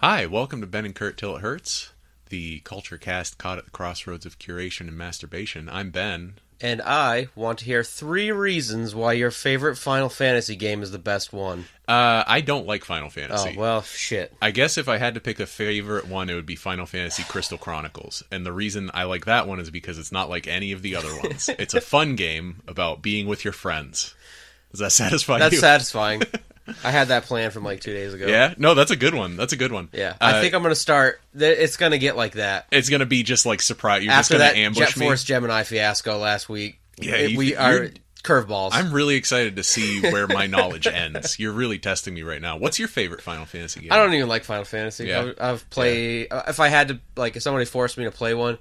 Hi, welcome to Ben and Curt Till It Hurts, the culture cast caught at the crossroads of curation and masturbation. I'm Ben. And I want to hear 3 reasons why your favorite Final Fantasy game is the best one. I don't like Final Fantasy. Oh, well, shit. I guess if I had to pick a favorite one, it would be Final Fantasy Crystal Chronicles. And the reason I like that one is because it's not like any of the other ones. It's a fun game about being with your friends. Does that satisfy you? That's satisfying. I had that planned from like 2 days ago. Yeah? No, that's a good one. That's a good one. Yeah. I think I'm going to start... It's going to get like that. It's going to be just like surprise. You're After just going that to ambush Jet me. Force Gemini fiasco last week. Yeah, we are curveballs. I'm really excited to see where my knowledge ends. You're really testing me right now. What's your favorite Final Fantasy game? I don't even like Final Fantasy. Yeah. I've played... If I had to... Like, if somebody forced me to play one,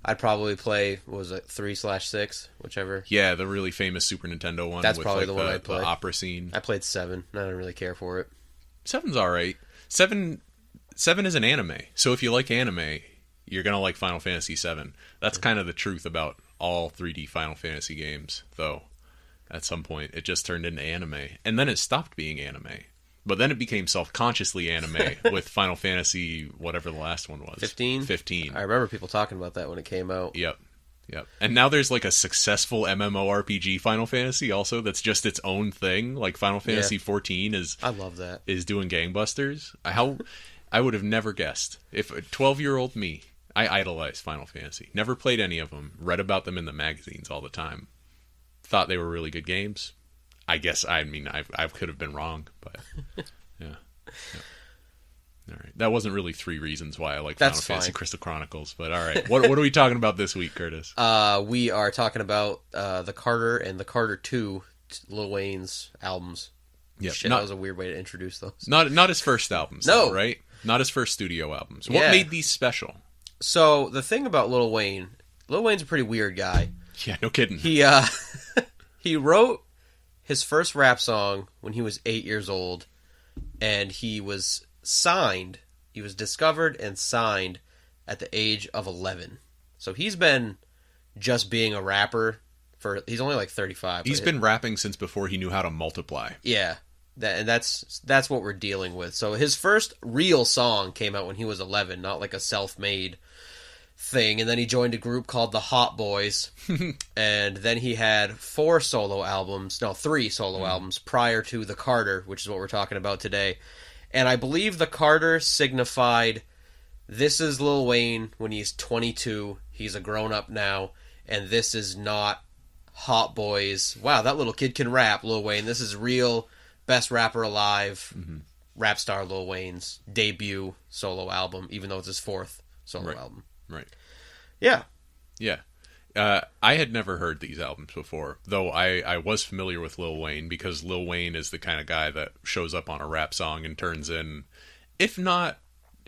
I'd probably play, what was it, 3/6, whichever. Yeah, the really famous Super Nintendo one. That's with probably like the one I'd play. The opera scene. I played 7. I don't really care for it. 7's alright. 7 is an anime. So if you like anime, you're going to like Final Fantasy 7. That's kind of the truth about all 3D Final Fantasy games, though. At some point, it just turned into anime. And then it stopped being anime. But then it became self-consciously anime with Final Fantasy, whatever the last one was. 15? 15. I remember people talking about that when it came out. Yep. And now there's like a successful MMORPG Final Fantasy also that's just its own thing. Like Final Fantasy 14 is... I love that. ...is doing gangbusters. I would have never guessed. If a 12-year-old me, I idolized Final Fantasy. Never played any of them. Read about them in the magazines all the time. Thought they were really good games. I guess, I could have been wrong, but yeah. All right. That wasn't really 3 reasons why I like Final Fantasy Crystal Chronicles, but all right. What are we talking about this week, Curtis? We are talking about the Carter and the Carter 2, Lil Wayne's albums. Yeah, Shit, that was a weird way to introduce those. Not his first albums, no, though, right? Not his first studio albums. What made these special? So the thing about Lil Wayne's a pretty weird guy. Yeah, no kidding. He wrote his first rap song when he was 8 years old, and he was signed. He was discovered and signed at the age of 11. So he's been just being a rapper he's only like 35. He's been rapping since before he knew how to multiply. Yeah. That's what we're dealing with. So his first real song came out when he was 11, not like a self-made thing. And then he joined a group called the Hot Boys. And then he had 3 solo albums prior to the Carter, which is what we're talking about today. And I believe the Carter signified, this is Lil Wayne when he's 22. He's a grown-up now. And this is not Hot Boys. Wow, that little kid can rap, Lil Wayne. This is real best rapper alive, rap star Lil Wayne's debut solo album, even though it's his 4th solo album. Right. Yeah. Yeah. I had never heard these albums before, though I was familiar with Lil Wayne because Lil Wayne is the kind of guy that shows up on a rap song and turns in, if not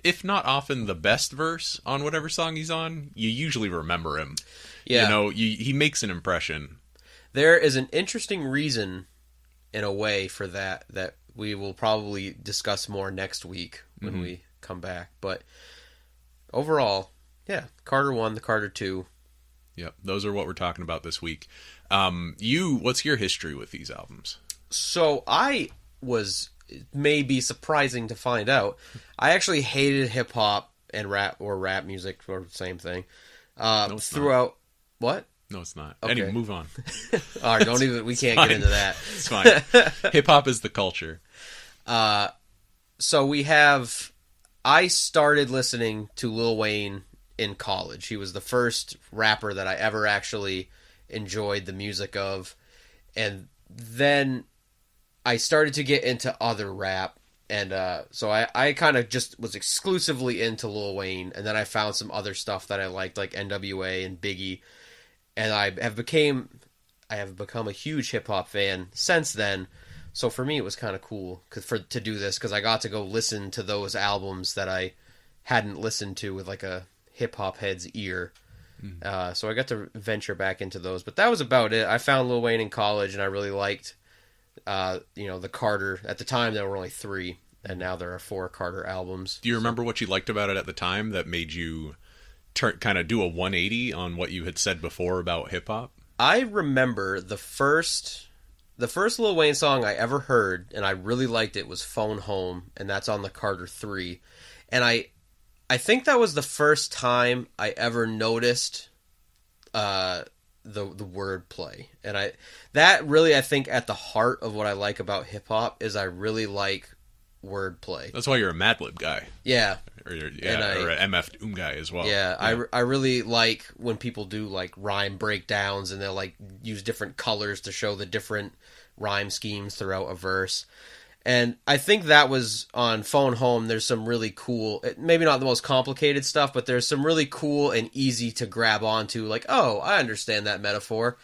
often the best verse on whatever song he's on, you usually remember him. Yeah. You know, he makes an impression. There is an interesting reason, in a way, for that we will probably discuss more next week when we come back. But overall, yeah, Carter 1, the Carter 2. Yep, those are what we're talking about this week. What's your history with these albums? So it may be surprising to find out, I actually hated hip-hop and rap music, or the same thing, throughout... Not. What? No, it's not. Okay. Anyway, move on. All right, we can't get into that. It's fine. Hip-hop is the culture. So I started listening to Lil Wayne in college. He was the first rapper that I ever actually enjoyed the music of. And then I started to get into other rap. And so I kind of just was exclusively into Lil Wayne. And then I found some other stuff that I liked, like NWA and Biggie. And I have become a huge hip-hop fan since then. So for me, it was kind of cool to do this, because I got to go listen to those albums that I hadn't listened to with like a hip-hop head's ear. So I got to venture back into those. But that was about it. I found Lil Wayne in college, and I really liked the Carter. At the time, there were only 3, and now there are 4 Carter albums. Do you remember what you liked about it at the time that made you kind of do a 180 on what you had said before about hip-hop? I remember the first Lil Wayne song I ever heard, and I really liked it, was Phone Home, and that's on the Carter 3. And I think that was the first time I ever noticed the wordplay. And I think at the heart of what I like about hip hop is I really like wordplay. That's why you're a Mad Lib guy. Yeah. Or an MF Doom guy as well. Yeah, I really like when people do like rhyme breakdowns and they'll like use different colors to show the different rhyme schemes throughout a verse. And I think that was on Phone Home. There's some really cool, maybe not the most complicated stuff, but there's some really cool and easy to grab onto. Like, oh, I understand that metaphor.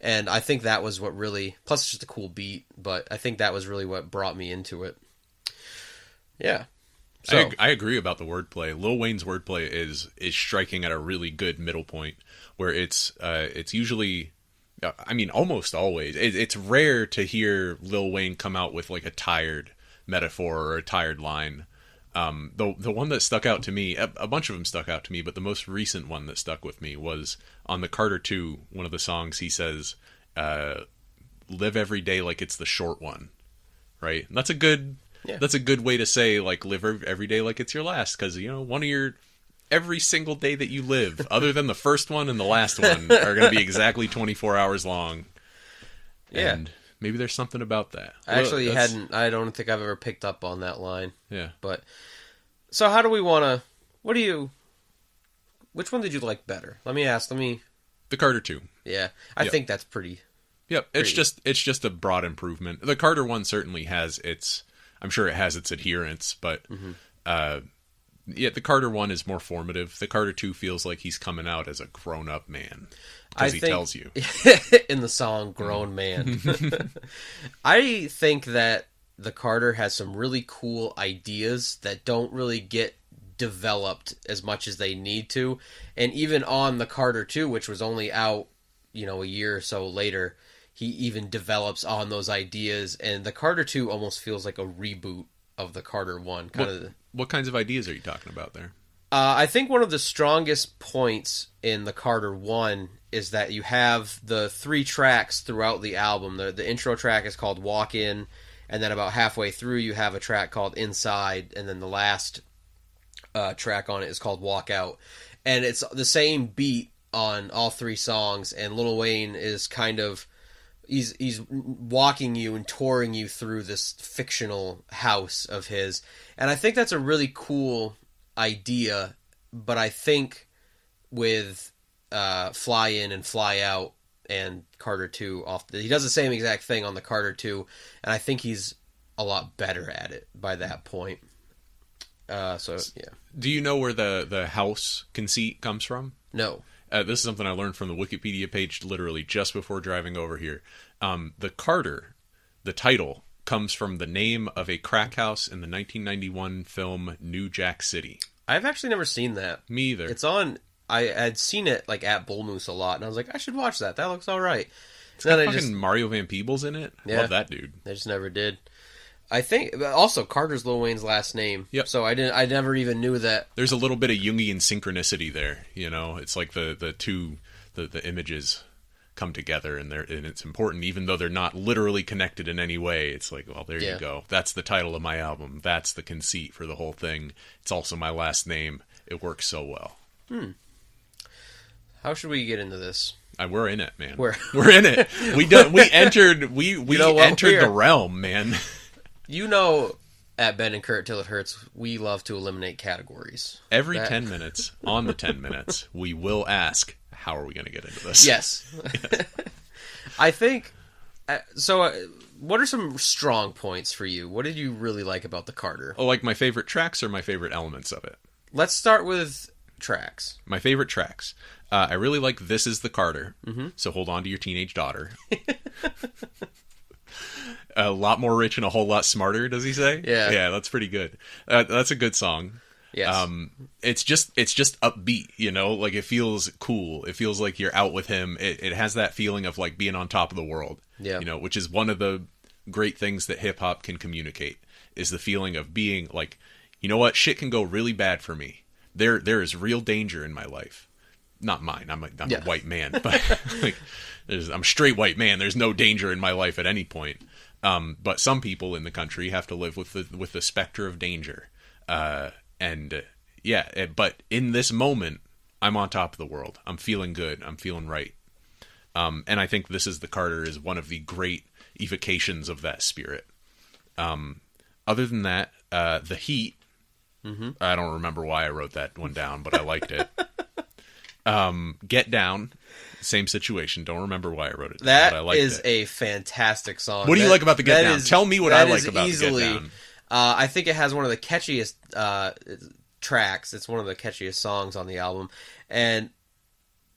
And I think that was what really, plus it's just a cool beat, but I think that was really what brought me into it. Yeah. So, I agree about the wordplay. Lil Wayne's wordplay is striking at a really good middle point where it's usually, I mean, almost always. It's rare to hear Lil Wayne come out with like a tired metaphor or a tired line. The one that stuck out to me, a bunch of them stuck out to me, but the most recent one that stuck with me was on the Carter 2, one of the songs. He says, "Live every day like it's the short one," right? And that's a good. Yeah. That's a good way to say, like, live every day like it's your last, because, you know, every single day that you live, other than the first one and the last one, are going to be exactly 24 hours long. Yeah. And maybe there's something about that. I don't think I've ever picked up on that line. Yeah. But, so how do we want to, which one did you like better? The Carter 2. Yeah. I think that's pretty. Yep. It's just a broad improvement. The Carter one certainly has I'm sure it has its adherents, but the Carter one is more formative. The Carter 2 feels like he's coming out as a grown-up man, because he tells you. In the song, Grown Man. I think that the Carter has some really cool ideas that don't really get developed as much as they need to. And even on the Carter 2, which was only out, a year or so later, he even develops on those ideas, and the Carter 2 almost feels like a reboot of the Carter 1. What kinds of ideas are you talking about there? I think one of the strongest points in the Carter 1 is that you have the 3 tracks throughout the album. The intro track is called Walk In, and then about halfway through you have a track called Inside, and then the last track on it is called Walk Out. And it's the same beat on all 3 songs, and Lil Wayne is kind of... He's walking you and touring you through this fictional house of his. And I think that's a really cool idea, but I think with Fly In and Fly Out and Carter 2, he does the same exact thing on the Carter 2, and I think he's a lot better at it by that point. Yeah. Do you know where the house conceit comes from? No. This is something I learned from the Wikipedia page literally just before driving over here. The Carter, the title, comes from the name of a crack house in the 1991 film New Jack City. I've actually never seen that. Me either. It's on... I had seen it like at Bull Moose a lot, and I was like, I should watch that. That looks all right. It's got fucking Mario Van Peebles in it. Yeah, love that dude. I just never did. I think also Carter's Lil Wayne's last name. Yep. So I never even knew that. There's a little bit of Jungian synchronicity there. It's like the images come together, and it's important, even though they're not literally connected in any way. It's like, well, there you go. That's the title of my album. That's the conceit for the whole thing. It's also my last name. It works so well. How should we get into this? We're in it, man. We're in it. We entered the realm, man. At Ben and Curt Till It Hurts, we love to eliminate categories. Every 10 minutes, on the 10 minutes, we will ask, how are we going to get into this? Yes. I think... what are some strong points for you? What did you really like about the Carter? Oh, like my favorite tracks or my favorite elements of it? Let's start with tracks. My favorite tracks. I really like This Is the Carter, so hold on to your teenage daughter. A lot more rich and a whole lot smarter, does he say? Yeah, that's pretty good. That's a good song. Yes. It's just upbeat, like it feels cool. It feels like you're out with him. It has that feeling of like being on top of the world. Yeah. Which is one of the great things that hip hop can communicate, is the feeling of being like, you know what, shit can go really bad for me. There is real danger in my life. Not mine. I'm a white man, but like, I'm a straight white man. There's no danger in my life at any point. But some people in the country have to live with the specter of danger. And but in this moment, I'm on top of the world. I'm feeling good. I'm feeling right. And I think This Is the Carter is one of the great evocations of that spirit. Other than that, The Heat, I don't remember why I wrote that one down, but I liked it. Get Down, same situation. Don't remember why I wrote it down, but I liked it. That is a fantastic song. What do you like about the Get Down? Tell me what I like about the Get Down. I think it has one of the catchiest tracks. It's one of the catchiest songs on the album. And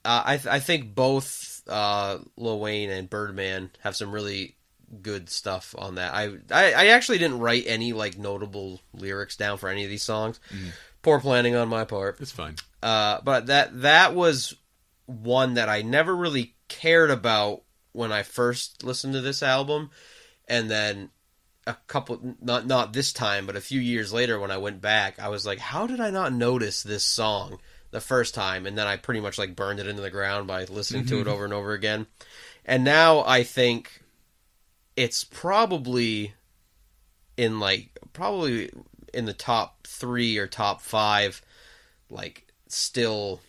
I think both Lil Wayne and Birdman have some really good stuff on that. I actually didn't write any like notable lyrics down for any of these songs. Poor planning on my part. It's fine. But that was one that I never really cared about when I first listened to this album, and then a couple not this time, but a few years later when I went back, I was like, how did I not notice this song the first time? And then I pretty much like burned it into the ground by listening to it over and over again. And now I think it's probably in the top 3 or top 5, like still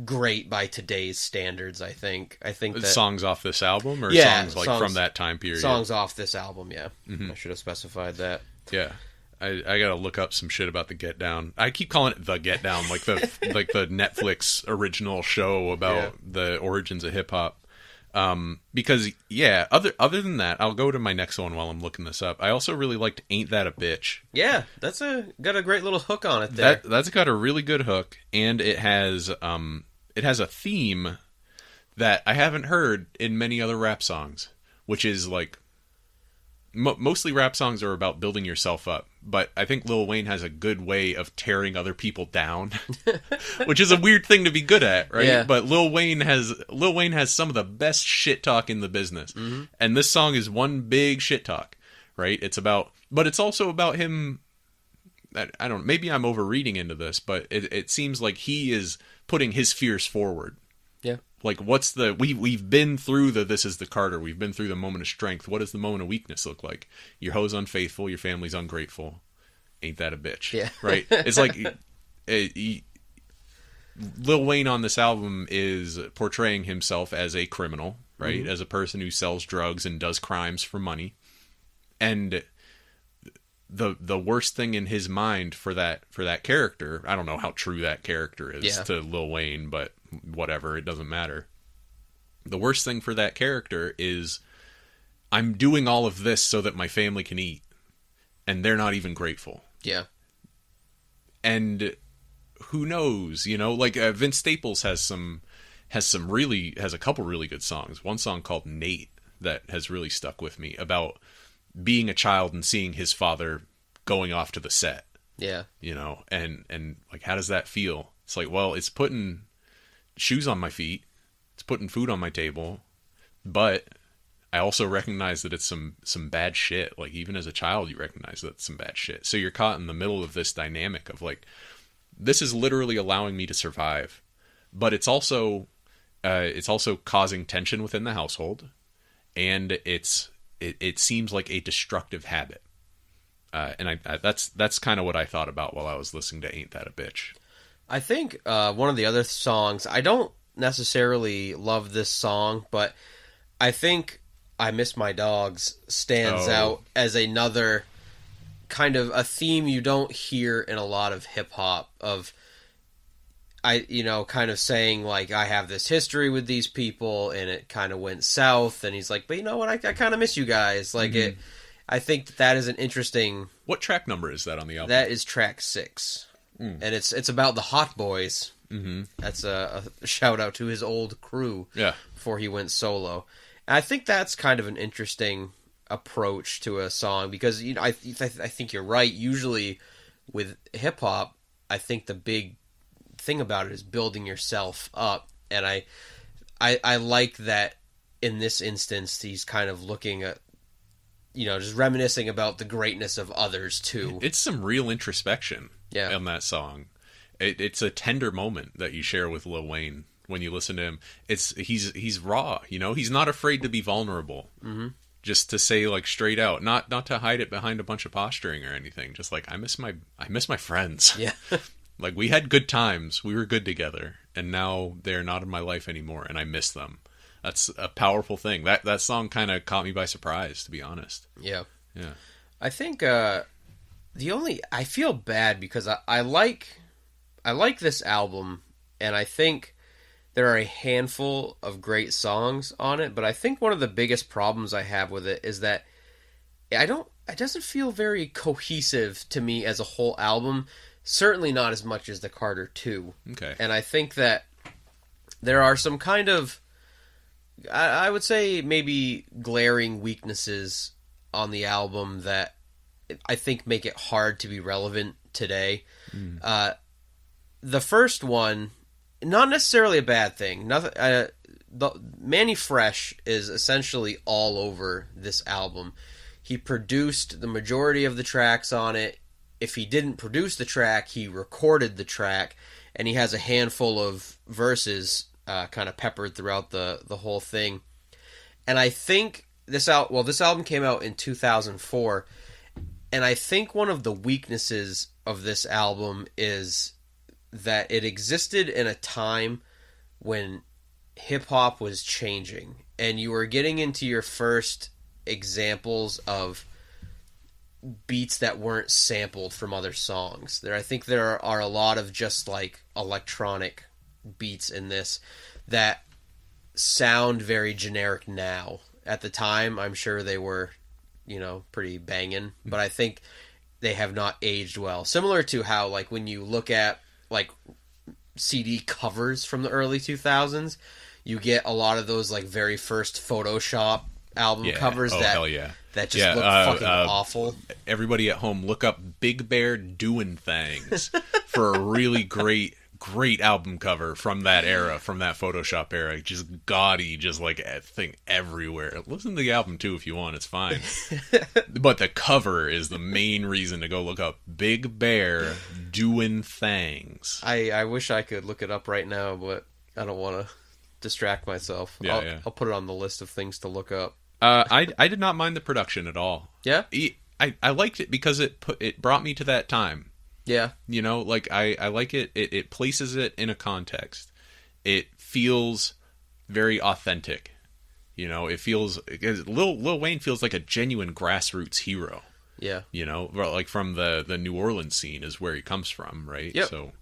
great by today's standards. I think that songs off this album, or songs from that time period. Songs off this album, yeah. I should have specified that. Yeah, I gotta look up some shit about the Get Down. I keep calling it the Get Down, like the Netflix original show about the origins of hip hop. Because other than that, I'll go to my next one while I'm looking this up. I also really liked Ain't That a Bitch. Yeah, that's got a great little hook on it there. That's got a really good hook, and it has a theme that I haven't heard in many other rap songs, which is like mostly rap songs are about building yourself up, but I think Lil Wayne has a good way of tearing other people down, which is a weird thing to be good at, right? Yeah. But Lil Wayne has some of the best shit talk in the business, and this song is one big shit talk, right? But it's also about him. I don't know, maybe I'm overreading into this, but it seems like he is putting his fears forward. Yeah. Like, we've been through This Is the Carter. We've been through the moment of strength. What does the moment of weakness look like? Your hoe's unfaithful. Your family's ungrateful. Ain't that a bitch? Yeah. Right? It's like Lil Wayne on this album is portraying himself as a criminal, right? As a person who sells drugs and does crimes for money. And the worst thing in his mind for that character, I don't know how true that character is to Lil Wayne, but whatever, it doesn't matter. The worst thing for that character is, I'm doing all of this so that my family can eat, and they're not even grateful. Yeah. And who knows, like Vince Staples has a couple really good songs. One song called Nate that has really stuck with me, about being a child and seeing his father going off to the set. Yeah. And like, how does that feel? It's like, well, it's putting shoes on my feet, it's putting food on my table, but I also recognize that it's some bad shit. Like, even as a child, you recognize that it's some bad shit. So you're caught in the middle of this dynamic of like, this is literally allowing me to survive, but it's also causing tension within the household, and it seems like a destructive habit. And that's kind of what I thought about while I was listening to Ain't That a Bitch. I think one of the other songs, I don't necessarily love this song, but I think I Miss My Dogs stands out as another kind of a theme you don't hear in a lot of hip hop, of kind of saying like, I have this history with these people and it kind of went south, and he's like, but you know what, I kind of miss you guys. Like I think that is an interesting... What track number is that on the album? That is track 6. And it's about the Hot Boys. That's a shout out to his old crew before he went solo. And I think that's kind of an interesting approach to a song, because I think you're right. Usually with hip hop, I think the big thing about it is building yourself up, and I like that in this instance he's kind of looking at, just reminiscing about the greatness of others too. It's some real introspection on that song. It's a tender moment that you share with Lil Wayne when you listen to him. He's raw, he's not afraid to be vulnerable. just to say like straight out, not to hide it behind a bunch of posturing or anything. Just like I miss my friends. Yeah. Like we had good times, we were good together, and now they're not in my life anymore, and I miss them. That's a powerful thing. That song kind of caught me by surprise, to be honest. Yeah. Yeah. I think I feel bad because I like this album, and I think there are a handful of great songs on it, but I think one of the biggest problems I have with it is that it doesn't feel very cohesive to me as a whole album. Certainly not as much as the Carter 2. Okay. And I think that there are some kind of, I would say maybe glaring weaknesses on the album that I think make it hard to be relevant today. The first one, not necessarily a bad thing. Nothing. Manny Fresh is essentially all over this album. He produced the majority of the tracks on it. If he didn't produce the track, he recorded the track, and he has a handful of verses kind of peppered throughout the whole thing. And I think this album came out in 2004, and I think one of the weaknesses of this album is that it existed in a time when hip-hop was changing, and you were getting into your first examples of beats that weren't sampled from other songs. I think there are a lot of just like electronic beats in this that sound very generic now. At the time, I'm sure they were, pretty banging, but I think they have not aged well. Similar to how, like, when you look at like CD covers from the early 2000s, you get a lot of those like very first Photoshop album covers hell yeah. that just look fucking awful. Everybody at home, look up Big Bear Doing Things for a really great album cover from that era, from that Photoshop era. Just gaudy, just like a thing everywhere. Listen to the album too if you want, it's fine. But the cover is the main reason to go look up Big Bear Doing Things. I wish I could look it up right now, but I don't want to distract myself. I'll put it on the list of things to look up. I did not mind the production at all. Yeah? I liked it because it brought me to that time. Yeah. I like it. It places it in a context. It feels very authentic. It feels... Lil Wayne feels like a genuine grassroots hero. Yeah. Like from the New Orleans scene is where he comes from, right? Yep. So...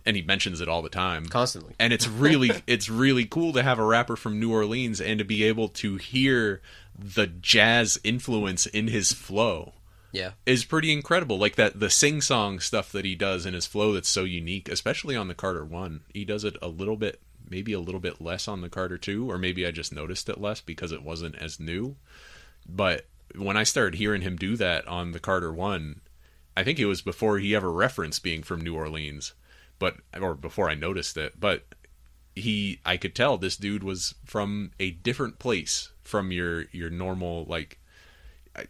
And he mentions it all the time. Constantly. And it's really cool to have a rapper from New Orleans and to be able to hear the jazz influence in his flow. Yeah. Is pretty incredible. Like the sing-song stuff that he does in his flow that's so unique, especially on the Carter 1. He does it maybe a little bit less on the Carter 2, or maybe I just noticed it less because it wasn't as new. But when I started hearing him do that on the Carter 1, I think it was before he ever referenced being from New Orleans. Or before I noticed it, but I could tell this dude was from a different place from your normal, like,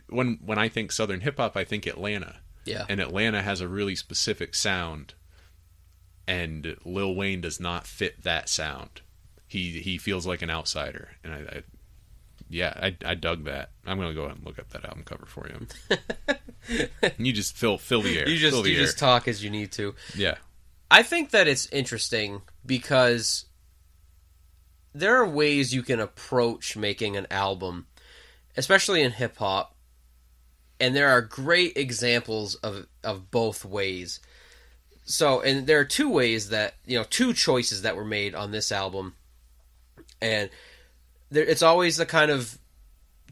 when I think Southern hip hop, I think Atlanta. Yeah. And Atlanta has a really specific sound, and Lil Wayne does not fit that sound. He feels like an outsider, and I dug that. I'm gonna go ahead and look up that album cover for you. You just fill the air. You just talk as you need to. Yeah. I think that it's interesting because there are ways you can approach making an album, especially in hip-hop, and there are great examples of both ways. So, and there are two ways that, two choices that were made on this album, and it's always the kind of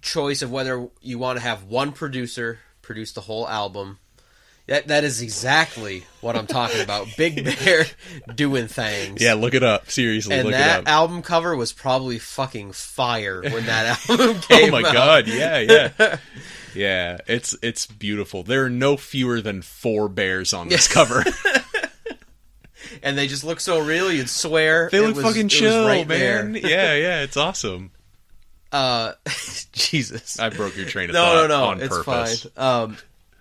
choice of whether you want to have one producer produce the whole album. That is exactly what I'm talking about. Big Bear Doing Things. Yeah, look it up. Seriously, and look it up. And that album cover was probably fucking fire when that album came out. Oh my god, yeah. Yeah, it's beautiful. There are no fewer than 4 bears on this cover. And they just look so real, you'd swear they look fucking chill, right man. There. Yeah, it's awesome. Jesus. I broke your train of thought on purpose. It's fine.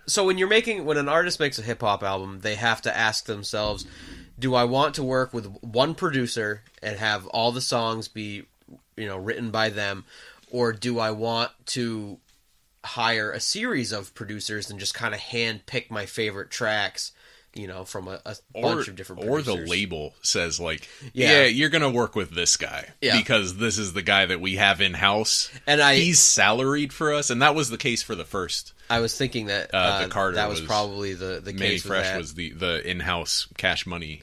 So when an artist makes a hip-hop album, they have to ask themselves, do I want to work with one producer and have all the songs be, written by them? or do I want to hire a series of producers and just kind of hand pick my favorite tracks, from a bunch of different producers? Or the label says like, yeah, you're going to work with this guy because this is the guy that we have in-house. And he's salaried for us. And that was the case for the first. I was thinking that the Carter that was probably the case Manny with Fresh that. was the in-house Cash Money.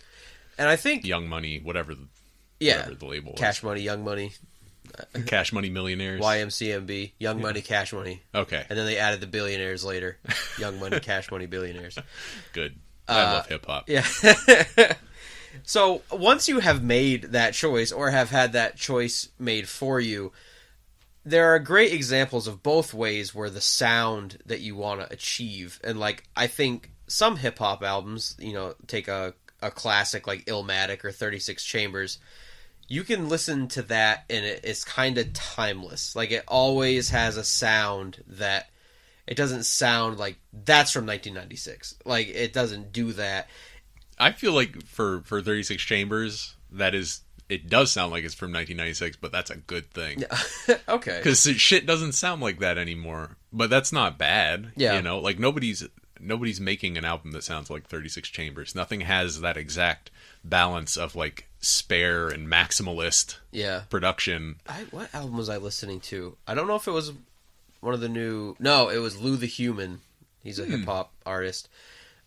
And I think Young Money, whatever the label was. Cash Money, Young Money. Cash Money Millionaires. YMCMB, Young Money, Cash Money. Okay. And then they added the billionaires later. Young Money, Cash Money, Billionaires. Good. I love hip-hop. Yeah. So once you have made that choice or have had that choice made for you, there are great examples of both ways where the sound that you want to achieve. And I think some hip-hop albums, take a classic like Illmatic or 36 Chambers, you can listen to that and it's kind of timeless. It always has a sound that it doesn't sound like that's from 1996. It doesn't do that. I feel like for 36 Chambers, it does sound like it's from 1996, but that's a good thing. Okay. Because shit doesn't sound like that anymore. But that's not bad. Yeah. Nobody's making an album that sounds like 36 Chambers. Nothing has that exact balance of spare and maximalist production. What album was I listening to? I don't know if it was one of the new... No, it was Lou the Human. He's a hip-hop artist.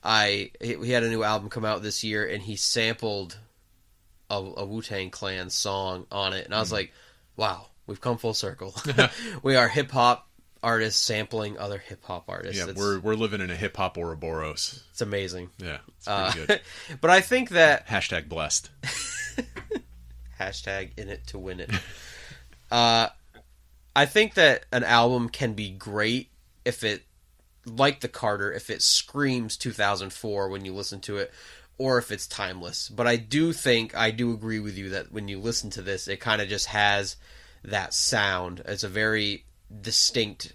He had a new album come out this year, and he sampled a Wu-Tang Clan song on it. And I was like, wow, we've come full circle. We are hip-hop artists sampling other hip-hop artists. Yeah, we're living in a hip-hop Ouroboros. It's amazing. Yeah, it's pretty good. But I think that... Hashtag blessed. Hashtag in it to win it. I think that an album can be great if it, like the Carter, if it screams 2004 when you listen to it, or if it's timeless. But I do agree with you that when you listen to this, it kind of just has that sound. It's a very distinct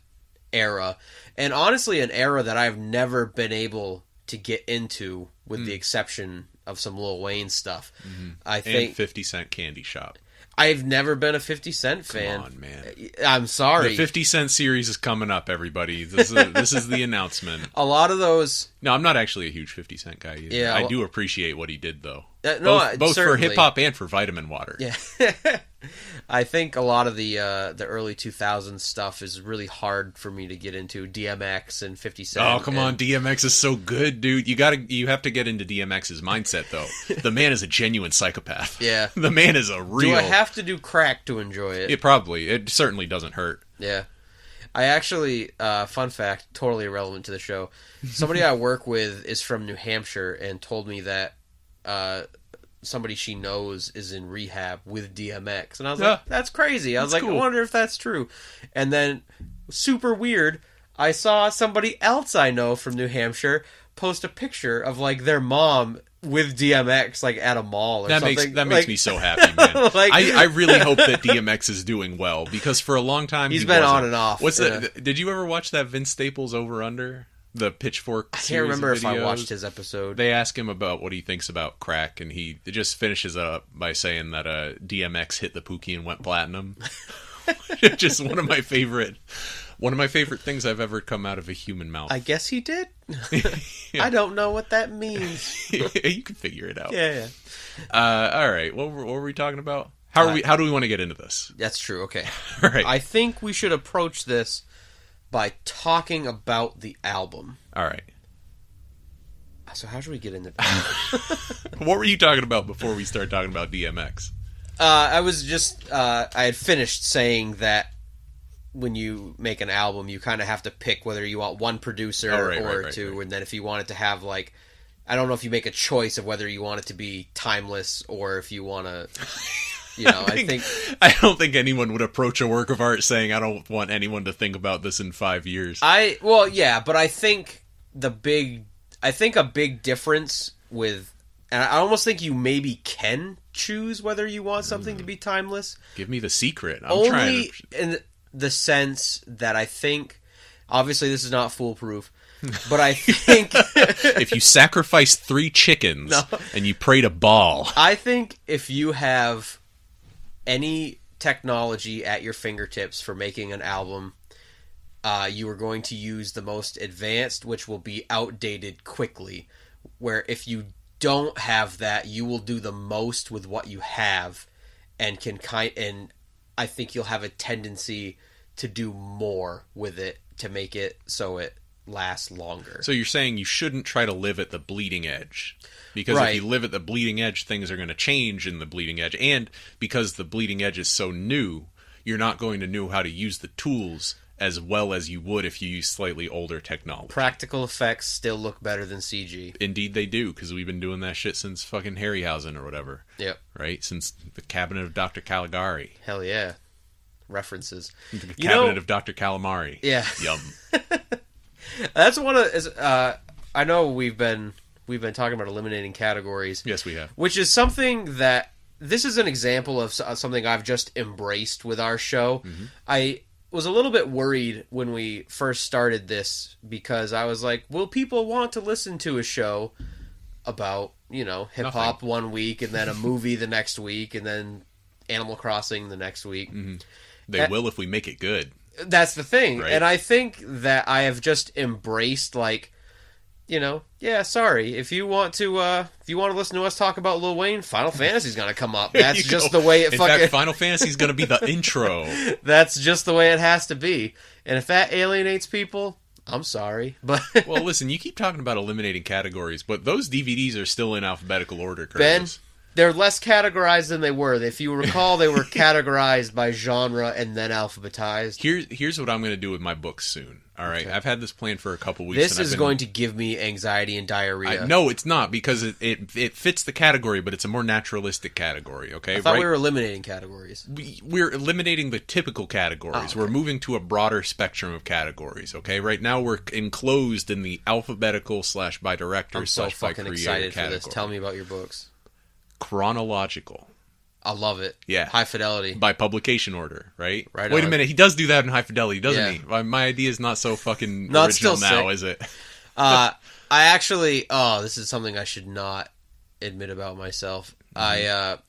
era. And honestly, an era that I've never been able to get into, with the exception of some Lil Wayne stuff. Mm-hmm. I think 50 Cent Candy Shop. I've never been a 50 Cent fan. Come on, man. I'm sorry. The 50 Cent series is coming up, everybody. This is the announcement. A lot of those... No, I'm not actually a huge 50 Cent guy either. Yeah, I do appreciate what he did, though. Both for hip-hop and for Vitamin Water. Yeah. I think a lot of the early 2000s stuff is really hard for me to get into. DMX and 50 Cent. Oh, come on. DMX is so good, dude. You have to get into DMX's mindset, though. The man is a genuine psychopath. Yeah. The man is a real... Do I have to do crack to enjoy it? It certainly doesn't hurt. Yeah. I actually, fun fact, totally irrelevant to the show. Somebody I work with is from New Hampshire and told me that somebody she knows is in rehab with DMX. And I was like, that's crazy. I was like, cool. I wonder if that's true. And then, super weird, I saw somebody else I know from New Hampshire post a picture of their mom with DMX at a mall or something. That makes me so happy, man. I really hope that DMX is doing well, because for a long time he's been on and off. Did you ever watch that Vince Staples Over Under? The Pitchfork series? I can't remember if I watched his episode. They ask him about what he thinks about crack, and he just finishes up by saying that DMX hit the Pookie and went platinum. Just one of my favorite things I've ever come out of a human mouth. I guess he did. Yeah. I don't know what that means. You can figure it out. Yeah. All right. What were we talking about? How do we want to get into this? That's true. Okay. All right. I think we should approach this by talking about the album. All right. So how should we get into that? What were you talking about before we started talking about DMX? I was just... I had finished saying that when you make an album, you kind of have to pick whether you want one producer or two. Right. And then if you want it to have I don't know if you make a choice of whether you want it to be timeless or if you want to... I don't think anyone would approach a work of art saying, I don't want anyone to think about this in 5 years. But I think a big difference with, and I almost think you maybe can choose whether you want something to be timeless. Give me the secret. Only in the sense that I think, obviously this is not foolproof, but I think... if you sacrifice 3 chickens and you pray to Baal. I think if you have any technology at your fingertips for making an album, you are going to use the most advanced, which will be outdated quickly. Where if you don't have that, you will do the most with what you have, and I think you'll have a tendency to do more with it to make it so it lasts longer. So you're saying you shouldn't try to live at the bleeding edge. Because Right. if you live at the bleeding edge, things are going to change in the bleeding edge. And because the bleeding edge is so new, you're not going to know how to use the tools as well as you would if you use slightly older technology. Practical effects still look better than CG. Indeed they do, because we've been doing that shit since fucking Harryhausen or whatever. Yep. Right? Since the Cabinet of Dr. Caligari. Hell yeah. References. The Cabinet of Dr. Calamari. Yeah. Yum. That's one of... I know we've been talking about eliminating categories. Yes, we have. Which is something that... This is an example of something I've just embraced with our show. Mm-hmm. I was a little bit worried when we first started this because I was like, will people want to listen to a show about, hip-hop one week and then a movie the next week and then Animal Crossing the next week? Mm-hmm. They will if we make it good. That's the thing. Right. And I think that I have just embraced, sorry. If you want to listen to us talk about Lil Wayne, Final Fantasy's gonna come up. That's just the way it In fucking... fact, Final Fantasy's gonna be the intro. That's just the way it has to be. And if that alienates people, I'm sorry. But Well, listen, you keep talking about eliminating categories, but those DVDs are still in alphabetical order, Curtis. Ben, they're less categorized than they were. If you recall, they were categorized by genre and then alphabetized. Here's what I'm going to do with my books soon. All right, Okay. I've had this plan for a couple weeks. This is going to give me anxiety and diarrhea. No, it's not, because it fits the category, but it's a more naturalistic category. Okay, I thought we were eliminating categories. We're eliminating the typical categories. Oh, okay. We're moving to a broader spectrum of categories. Okay, right now we're enclosed in the alphabetical / by director I'm so / by fucking creator excited for category. this. Tell me about your books. Chronological. I love it. Yeah. High fidelity. By publication order, right? Right Wait a on. minute, he does do that in High Fidelity, doesn't Yeah. he? My idea is not so fucking No, it's original still now, sick. is it? I actually... Oh, this is something I should not admit about myself. Mm-hmm.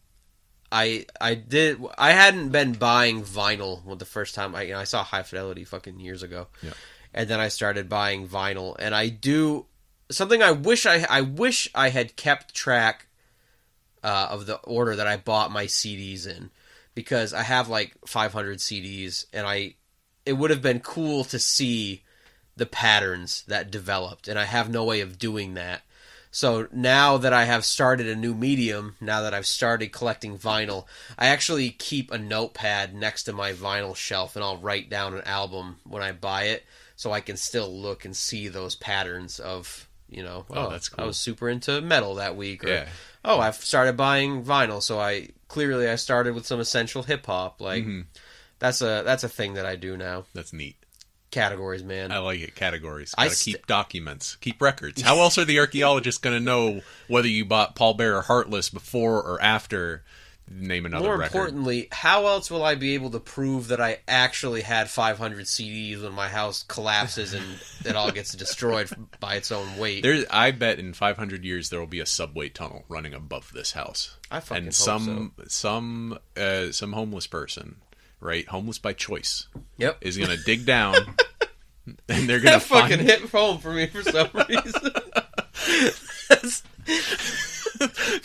I hadn't been buying vinyl the first time. I saw High Fidelity fucking years ago. Yeah. And then I started buying vinyl. And I do... Something I wish I had kept track of the order that I bought my CDs in, because I have like 500 CDs, and it would have been cool to see the patterns that developed, and I have no way of doing that. So now that I have started a new medium, now that I've started collecting vinyl, I actually keep a notepad next to my vinyl shelf, and I'll write down an album when I buy it, so I can still look and see those patterns of, that's cool. I was super into metal that week, or Yeah. I've started buying vinyl, so I started with some essential hip hop. Like that's a thing that I do now. That's neat. Categories, man. I like it. Categories. I Gotta keep documents. Keep records. How else are the archaeologists going to know whether you bought Paul Bear or Heartless before or after? Name another More record. importantly, how else will I be able to prove that I actually had 500 CDs when my house collapses and it all gets destroyed by its own weight? I bet in 500 years there will be a subway tunnel running above this house. I fucking and hope some homeless person, right? Homeless by choice, Yep. is going to dig down, and they're going to That fucking find. hit home for me for some reason.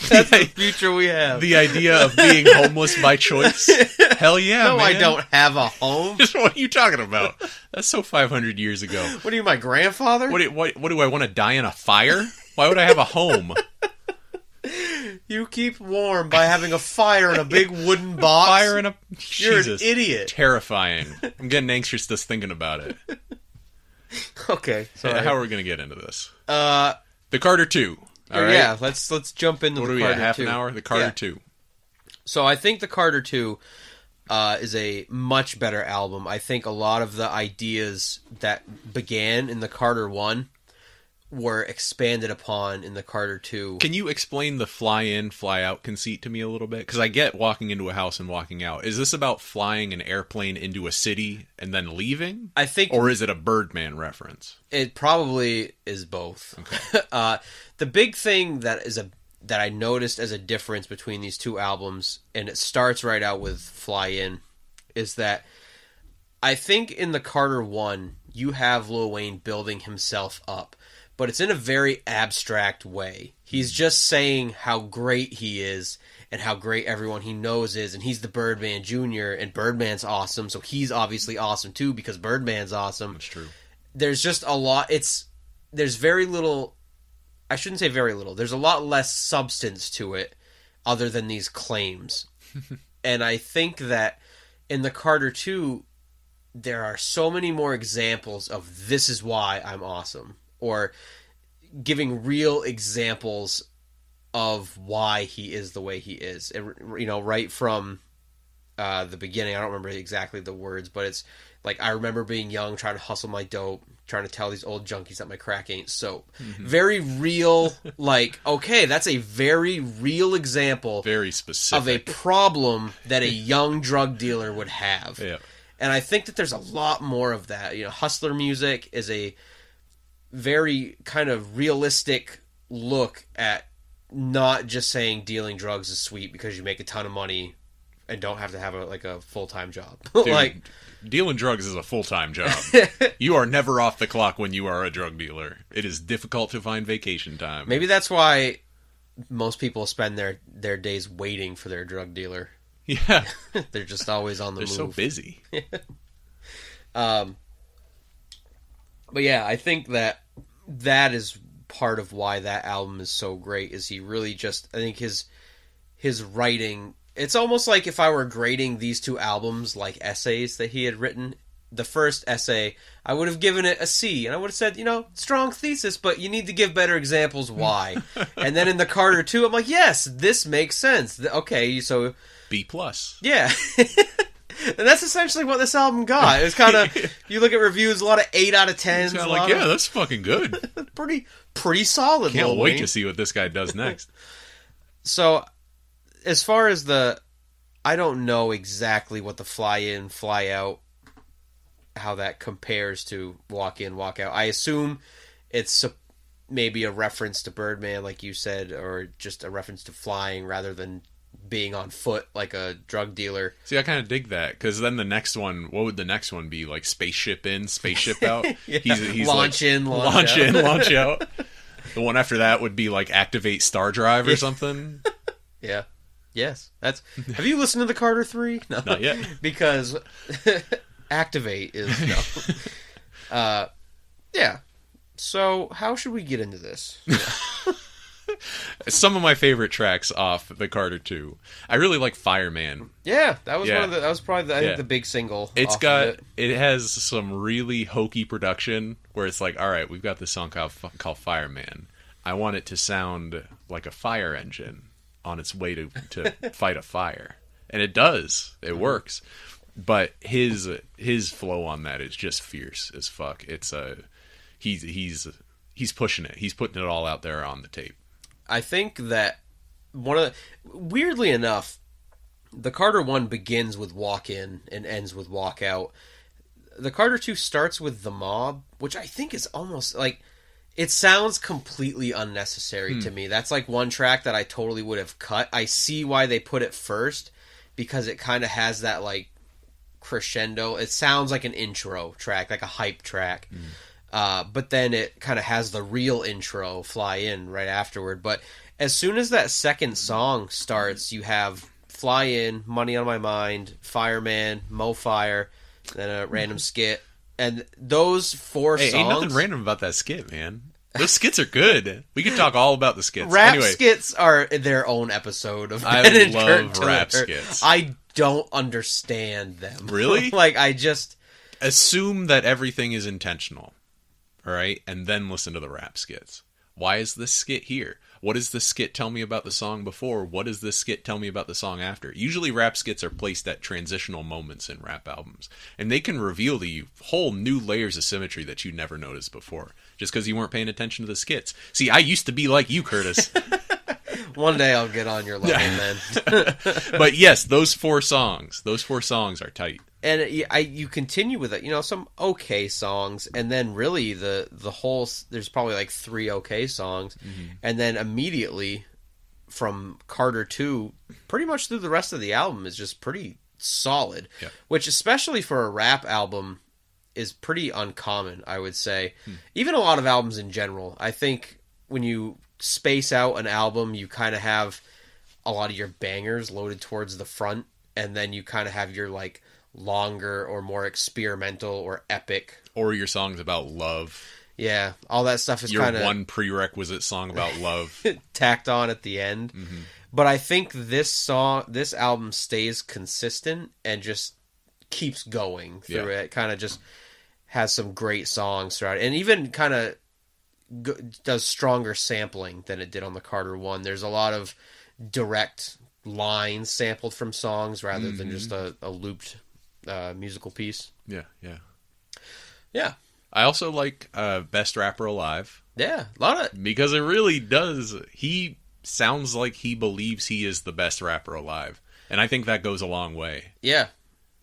That's the future we have. The idea of being homeless by choice? Hell yeah, No, man. I don't have a home. What are you talking about? That's so 500 years ago. What are you, my grandfather? What do I want to die in a fire? Why would I have a home? You keep warm by having a fire in a big wooden box. Fire in a... You're Jesus. an idiot. Terrifying. I'm getting anxious just thinking about it. Okay, sorry. How are we going to get into this? Uh, The Carter 2. All right? Yeah, let's jump into What the are we Carter at? Half 2. an hour? The Carter Yeah. 2. So I think the Carter 2 is a much better album. I think a lot of the ideas that began in the Carter 1 were expanded upon in the Carter 2. Can you explain the fly-in, fly-out conceit to me a little bit? Because I get walking into a house and walking out. Is this about flying an airplane into a city and then leaving? I think Or is it a Birdman reference? it probably is both. Okay. The big thing that that I noticed as a difference between these two albums, and it starts right out with Fly In, is that I think in the Carter 1, you have Lil Wayne building himself up, but it's in a very abstract way. He's just saying how great he is and how great everyone he knows is, and he's the Birdman Jr., and Birdman's awesome, so he's obviously awesome too because Birdman's awesome. That's true. There's just a lot, there's very little, I shouldn't say very little, there's a lot less substance to it other than these claims. And I think that in the Carter 2, there are so many more examples of this is why I'm awesome, or giving real examples of why he is the way he is. You know, right from the beginning, I don't remember exactly the words, but it's like, I remember being young, trying to hustle my dope, trying to tell these old junkies that my crack ain't soap. Mm-hmm. Very real, like, okay, that's a very real example. Very specific. Of a problem that a young drug dealer would have. Yeah. And I think that there's a lot more of that. You know, hustler music is a very kind of realistic look at not just saying dealing drugs is sweet because you make a ton of money and don't have to have a full-time job. Dude, like, dealing drugs is a full-time job. You are never off the clock when you are a drug dealer. It is difficult to find vacation time. Maybe that's why most people spend their days waiting for their drug dealer. Yeah. They're just always on the move. They're so busy. But yeah, I think that is part of why that album is so great, is he really just, I think his writing, it's almost like if I were grading these two albums like essays that he had written, the first essay, I would have given it a C, and I would have said, you know, strong thesis, but you need to give better examples why. And then in the Carter 2, I'm like, yes, this makes sense. Okay, so... B+. Yeah. And that's essentially what this album got. It was kind of, you look at reviews, a lot of 8 out of 10s. It's kind of like, yeah, that's fucking good. pretty solid. Can't wait to see what this guy does next. So, as far as I don't know exactly what the Fly In, Fly Out, how that compares to Walk In, Walk Out. I assume it's maybe a reference to Birdman, like you said, or just a reference to flying rather than being on foot like a drug dealer. See, I kind of dig that, because then the next one, what would the next one be? Like spaceship in, spaceship out? Yeah. He's launch like, in, launch out. in, launch out. The one after that would be like activate star drive or something. Yeah. Yes. Have you listened to the Carter 3? No. Not yet. Because activate is no. Yeah. So how should we get into this? Some of my favorite tracks off the Carter 2. I really like Fireman. Yeah, that was probably I think the big single. It has some really hokey production where it's like, all right, we've got this song called Fireman. I want it to sound like a fire engine on its way to fight a fire. And it does. It works. But his flow on that is just fierce as fuck. It's he's pushing it. He's putting it all out there on the tape. I think that weirdly enough, the Carter 1 begins with Walk In and ends with Walk Out. The Carter 2 starts with The Mob, which I think is almost like, it sounds completely unnecessary to me. That's like one track that I totally would have cut. I see why they put it first, because it kind of has that like crescendo. It sounds like an intro track, like a hype track. But then it kind of has the real intro, Fly In, right afterward. But as soon as that second song starts, you have Fly In, Money on My Mind, Fireman, Mo Fire, then a random skit. And those four songs... ain't nothing random about that skit, man. Those skits are good. We could talk all about the skits. Rap skits are their own episode of Ben and Curt love rap skits. I don't understand them. Really? Like, I just... Assume that everything is intentional. All right, and then listen to the rap skits. Why is this skit here? What does this skit tell me about the song before? What does this skit tell me about the song after? Usually rap skits are placed at transitional moments in rap albums, and they can reveal to you whole new layers of symmetry that you never noticed before, just because you weren't paying attention to the skits. See, I used to be like you, Curtis. One day I'll get on your level, man. But yes, those four songs are tight. And you continue with it, some okay songs, and then really the whole, there's probably like 3 okay songs, and then immediately from Carter 2 pretty much through the rest of the album is just pretty solid, which especially for a rap album is pretty uncommon, I would say. Even a lot of albums in general. I think when you space out an album, you kind of have a lot of your bangers loaded towards the front, and then you kind of have your like longer or more experimental or epic, or your songs about love. Yeah, all that stuff is kind of your one prerequisite song about love tacked on at the end. But I think this album stays consistent and just keeps going through it. Kind of just has some great songs throughout it, and even kind of does stronger sampling than it did on the Carter 1. There's a lot of direct lines sampled from songs rather than just a looped musical piece. Yeah. I also like Best Rapper Alive. Yeah, a lot of... Because it really does. He sounds like he believes he is the best rapper alive. And I think that goes a long way. Yeah.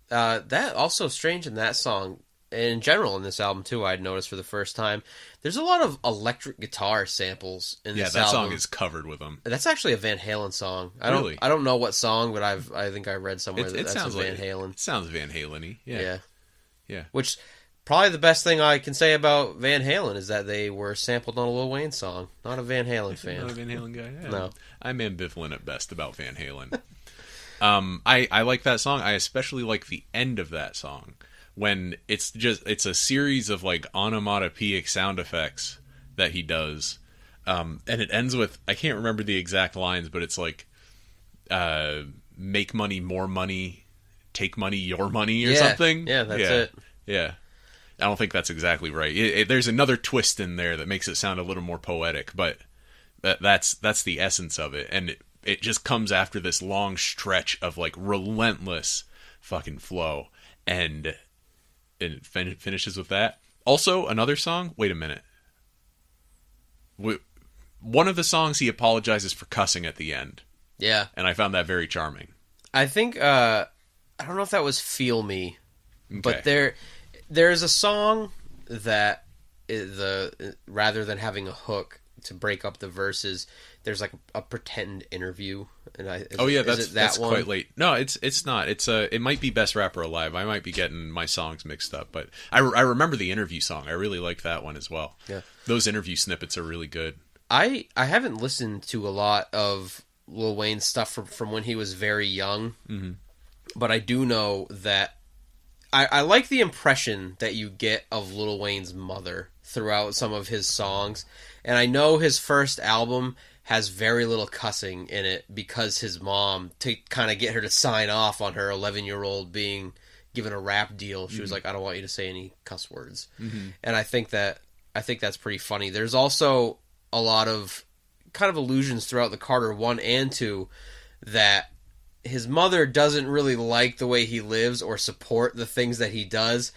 That also strange in that song, and in general in this album too, I'd noticed for the first time, there's a lot of electric guitar samples in this album. Yeah, that song is covered with them. That's actually a Van Halen song. I don't know what song, but I think I read somewhere that's a Van Halen. It sounds Van Halen-y. Yeah. Which, probably the best thing I can say about Van Halen is that they were sampled on a Lil Wayne song. Not a Van Halen fan. Not a Van Halen guy? Yeah. No. I'm ambivalent at best about Van Halen. I like that song. I especially like the end of that song, when it's a series of like onomatopoeic sound effects that he does, and it ends with, I can't remember the exact lines, but it's like make money, more money, take money, your money, or something. Yeah, that's it. Yeah, I don't think that's exactly right. There's another twist in there that makes it sound a little more poetic, but that's the essence of it, and it just comes after this long stretch of like relentless fucking flow, and it finishes with that. Also, another song. Wait a minute. One of the songs he apologizes for cussing at the end. Yeah, and I found that very charming. I think I don't know if that was "Feel Me," but there's a song that rather than having a hook to break up the verses, there's like a pretend interview. And that's one? Quite late. No, it's not. It might be Best Rapper Alive. I might be getting my songs mixed up, but I remember the interview song. I really like that one as well. Yeah, those interview snippets are really good. I haven't listened to a lot of Lil Wayne's stuff from when he was very young, but I do know that I like the impression that you get of Lil Wayne's mother throughout some of his songs, and I know his first album has very little cussing in it because his mom, to kind of get her to sign off on her 11-year-old being given a rap deal, she was like, I don't want you to say any cuss words. And I think that's pretty funny. There's also a lot of kind of allusions throughout the Carter 1 and 2 that his mother doesn't really like the way he lives or support the things that he does,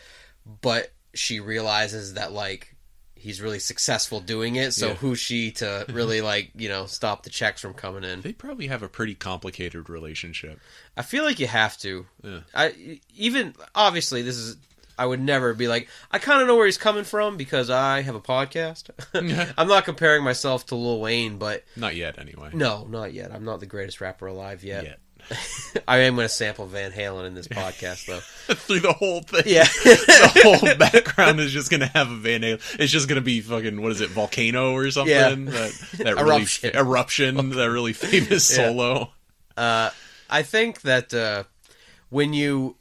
but she realizes that like he's really successful doing it, so who's she to really stop the checks from coming in? They probably have a pretty complicated relationship. I feel like you have to. Yeah. Obviously I would never be like, I kind of know where he's coming from because I have a podcast. I'm not comparing myself to Lil Wayne, but... Not yet, anyway. No, not yet. I'm not the greatest rapper alive yet. I am going to sample Van Halen in this podcast, though. Through the whole thing. Yeah. The whole background is just going to have a Van Halen. It's just going to be fucking, what is it, Volcano or something? Yeah. That Eruption, that really famous solo. I think that when you...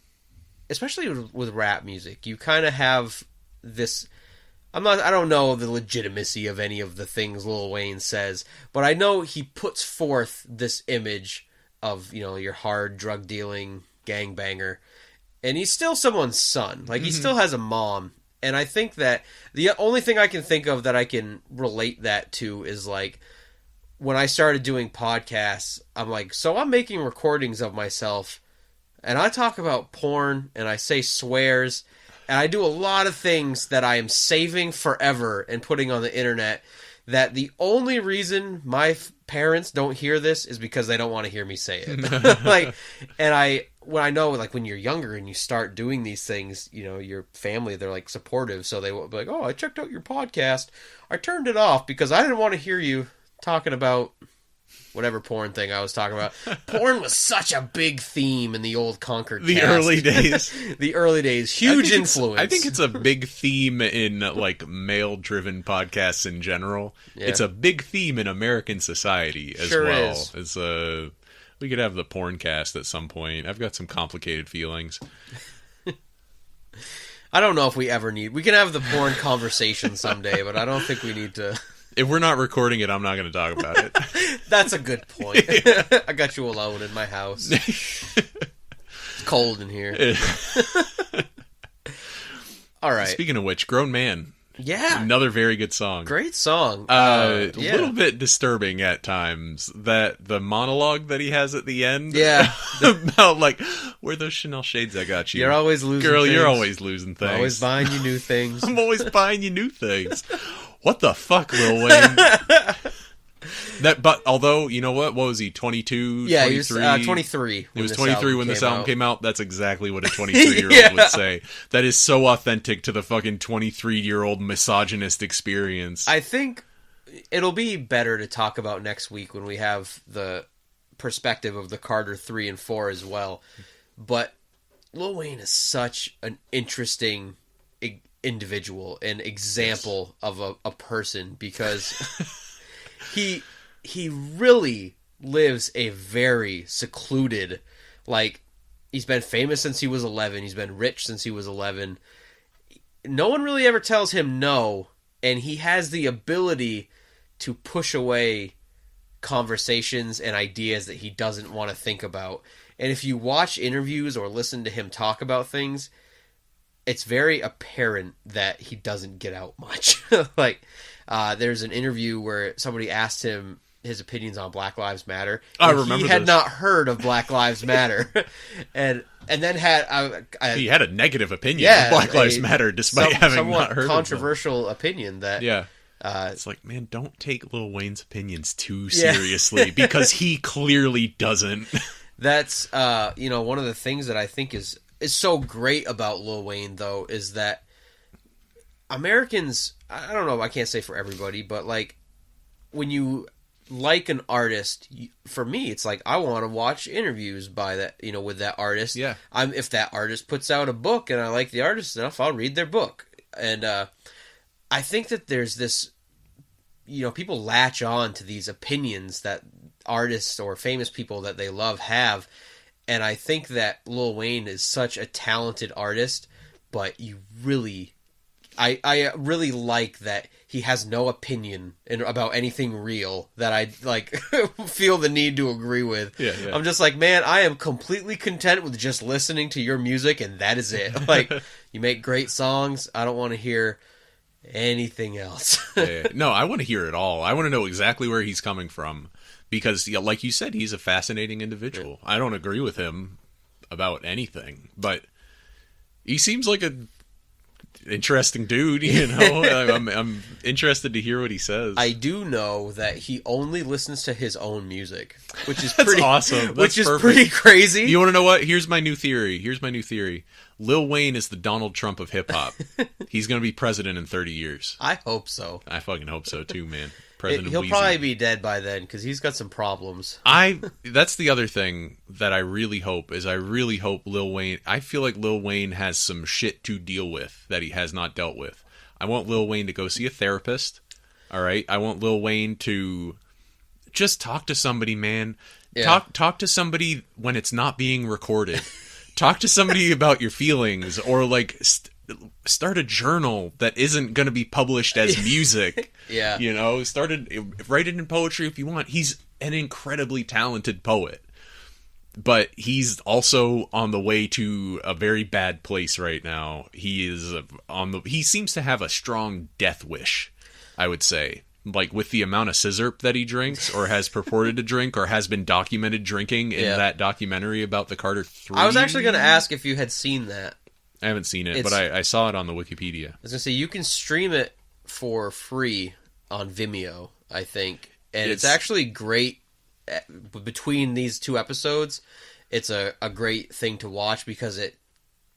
especially with rap music, you kind of have this... I don't know the legitimacy of any of the things Lil Wayne says, but I know he puts forth this image of, your hard drug dealing gangbanger, and he's still someone's son. Like, he still has a mom, and I think that the only thing I can think of that I can relate that to is, like, when I started doing podcasts, I'm like, so I'm making recordings of myself, and I talk about porn, and I say swears, and I do a lot of things that I am saving forever and putting on the internet, that the only reason my parents don't hear this is because they don't want to hear me say it. When I know, like, when you're younger and you start doing these things, your family, they're, like, supportive, so they will be like, oh, I checked out your podcast. I turned it off because I didn't want to hear you talking about whatever porn thing I was talking about. Porn was such a big theme in the old Concord The cast. early days. The early days. Huge influence. I think it's a big theme in, like, male-driven podcasts in general. Yeah. It's a big theme in American society as sure well. Is. It's we could have the porn cast at some point. I've got some complicated feelings. I don't know if we ever need... We can have the porn conversation someday, but I don't think we need to... If we're not recording it, I'm not going to talk about it. That's a good point. I got you alone in my house. It's cold in here. All right. Speaking of which, Grown Man. Yeah. Another very good song. Great song. A little bit disturbing at times, that the monologue that he has at the end. Yeah. About, like, where are those Chanel shades I got you? You're always losing Girl, things. you're always losing things. I'm always buying you new things. I'm always buying you new things. What the fuck, Lil Wayne? But although, you know what was he, 22, yeah, 23? He was 23. He was 23 when this album came out. That's exactly what a 23-year-old yeah. would say. That is so authentic to the fucking 23-year-old misogynist experience. I think it'll be better to talk about next week when we have the perspective of the Carter 3 and 4 as well. But Lil Wayne is such an interesting individual, an example of a person, because he really lives a very secluded, like, he's been famous since he was 11, he's been rich since he was 11. No one really ever tells him no, and he has the ability to push away conversations and ideas that he doesn't want to think about. And if you watch interviews or listen to him talk about things, it's very apparent that he doesn't get out much. Like, there's an interview where somebody asked him his opinions on Black Lives Matter. I remember he had this. not heard of Black Lives Matter, and then had he had a negative opinion yeah, of Black Lives Matter, despite having not heard controversial opinion. That yeah. It's like, man, don't take Lil Wayne's opinions too seriously, because he clearly doesn't. That's one of the things that I think is so great about Lil Wayne, though, is that Americans, I don't know, I can't say for everybody, but, like, when you like an artist, for me, it's like, I want to watch interviews by that, with that artist. Yeah. If that artist puts out a book and I like the artist enough, I'll read their book. And I think that there's this, people latch on to these opinions that artists or famous people that they love have. And I think that Lil Wayne is such a talented artist, but I really like that he has no opinion about anything real that I, like, feel the need to agree with. Yeah. I'm just like, man, I am completely content with just listening to your music, and that is it. Like, you make great songs. I don't want to hear anything else. Yeah. No, I want to hear it all. I want to know exactly where he's coming from. Because, like you said, he's a fascinating individual. Yeah. I don't agree with him about anything, but he seems like a interesting dude, I'm interested to hear what he says. I do know that he only listens to his own music, which is pretty awesome. Which is pretty crazy. You want to know what? Here's my new theory. Lil Wayne is the Donald Trump of hip hop. He's going to be president in 30 years. I hope so. I fucking hope so too, man. He'll probably be dead by then, because he's got some problems. That's the other thing that I really hope Lil Wayne... I feel like Lil Wayne has some shit to deal with that he has not dealt with. I want Lil Wayne to go see a therapist, all right? I want Lil Wayne to just talk to somebody, man. Yeah. Talk to somebody when it's not being recorded. Talk to somebody about your feelings, or, like... start a journal that isn't going to be published as music. Yeah. Write it in poetry if you want. He's an incredibly talented poet, but he's also on the way to a very bad place right now. He seems to have a strong death wish, I would say. Like, with the amount of scissor that he drinks, or has purported to drink, or has been documented drinking in that documentary about the Carter 3. I was actually going to ask if you had seen that. I haven't seen it, but I saw it on the Wikipedia. I was going to say, you can stream it for free on Vimeo, I think. And it's actually great. Between these two episodes, it's a great thing to watch, because it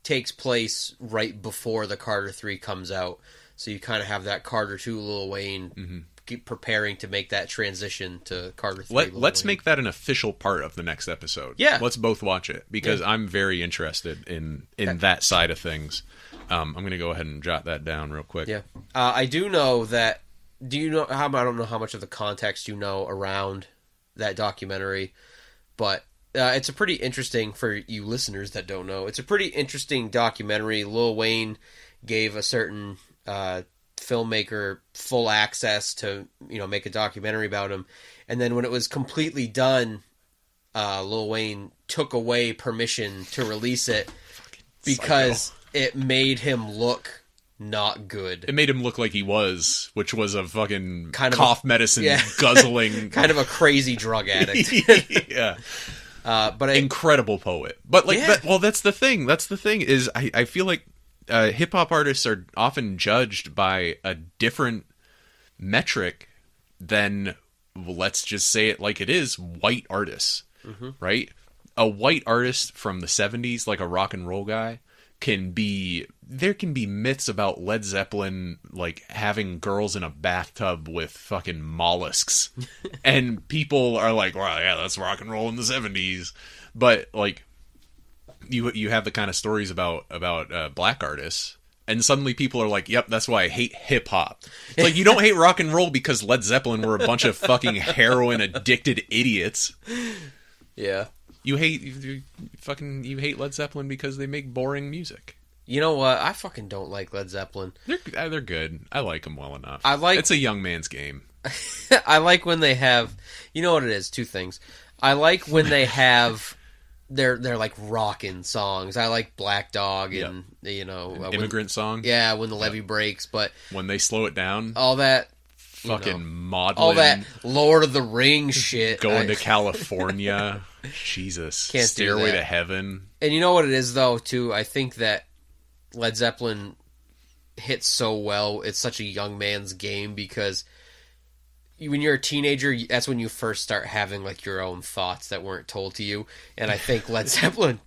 takes place right before the Carter 3 comes out. So you kind of have that Carter 2 Lil Wayne preparing to make that transition to Carter 3. Let's make that an official part of the next episode. Yeah. Let's both watch it, because I'm very interested in that side of things. I'm going to go ahead and jot that down real quick. Yeah. I do know that... I don't know how much of the context you know around that documentary, but it's a pretty interesting, for you listeners that don't know, it's a pretty interesting documentary. Lil Wayne gave a certain filmmaker full access to, make a documentary about him. And then when it was completely done, Lil Wayne took away permission to release it because it made him look not good. It made him look like he was, which was a fucking medicine guzzling, kind of a crazy drug addict. Yeah. But incredible poet. But that's the thing. That's the thing is I feel like hip hop artists are often judged by a different metric than, let's just say it like it is, white artists, right? A white artist from the 70s, like a rock and roll guy, there can be myths about Led Zeppelin like having girls in a bathtub with fucking mollusks, and people are like, well, yeah, that's rock and roll in the 70s. But like you have the kind of stories about black artists, and suddenly people are like, yep, that's why I hate hip hop. It's like, you don't hate rock and roll because Led Zeppelin were a bunch of fucking heroin addicted idiots. Yeah. You hate Led Zeppelin because they make boring music. You know what? I fucking don't like Led Zeppelin. They're good. I like them well enough. It's a young man's game. I like when they have, you know what it is? Two things. I like when they have they're like rockin' songs. I like Black Dog and Immigrant Song. Yeah, when the levee breaks, but when they slow it down, all that. Fucking maudlin. All that Lord of the Rings shit. Going to California. Jesus. Can't Stairway to Heaven. And you know what it is, though, too? I think that Led Zeppelin hits so well. It's such a young man's game because when you're a teenager, that's when you first start having like your own thoughts that weren't told to you. And I think Led Zeppelin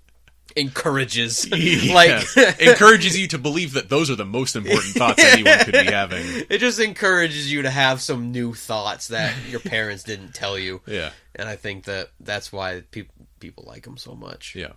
encourages encourages you to believe that those are the most important thoughts anyone could be having. It just encourages you to have some new thoughts that your parents didn't tell you. Yeah. And I think that's why people like them so much. Yeah.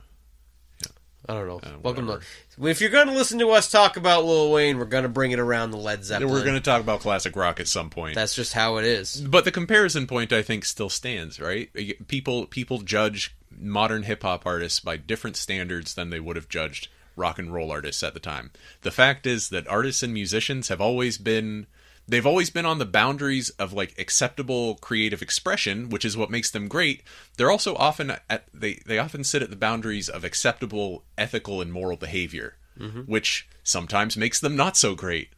I don't know. Welcome to... If you're going to listen to us talk about Lil Wayne, we're going to bring it around the Led Zeppelin. We're going to talk about classic rock at some point. That's just how it is. But the comparison point, I think, still stands, right? People judge modern hip-hop artists by different standards than they would have judged rock and roll artists at the time. The fact is that artists and musicians have always been... They've always been on the boundaries of like acceptable creative expression, which is what makes them great. They're also often they often sit at the boundaries of acceptable ethical and moral behavior, which sometimes makes them not so great.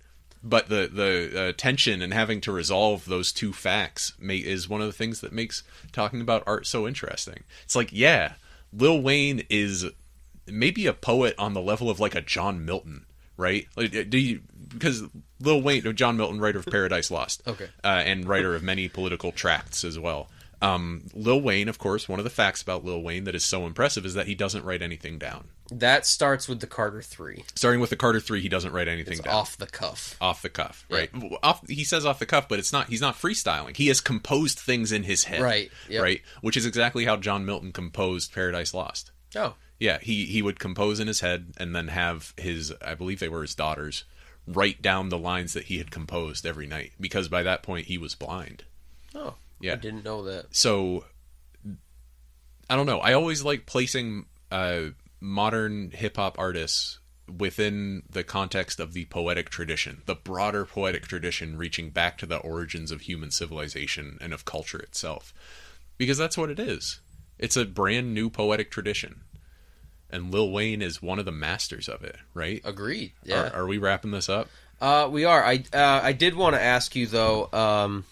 But the tension and having to resolve those two facts is one of the things that makes talking about art so interesting. It's like, yeah, Lil Wayne is maybe a poet on the level of like a John Milton, right? Like, because Lil Wayne, John Milton, writer of Paradise Lost, okay, and writer of many political tracts as well. Lil Wayne, of course, one of the facts about Lil Wayne that is so impressive is that he doesn't write anything down. That starts with the Carter 3. Starting with the Carter 3, he doesn't write anything down. Off the cuff. Off the cuff, right? Yeah. He says off the cuff, but he's not freestyling. He has composed things in his head, right? Yep. Right, which is exactly how John Milton composed Paradise Lost. Oh, yeah, he would compose in his head and then have I believe they were his daughters, write down the lines that he had composed every night, because by that point he was blind. Oh, yeah. I didn't know that. So, I don't know. I always like placing modern hip-hop artists within the context of the poetic tradition, the broader poetic tradition reaching back to the origins of human civilization and of culture itself. Because that's what it is. It's a brand new poetic tradition. And Lil Wayne is one of the masters of it, right? Agreed. Yeah. Are we wrapping this up? We are. I did want to ask you though,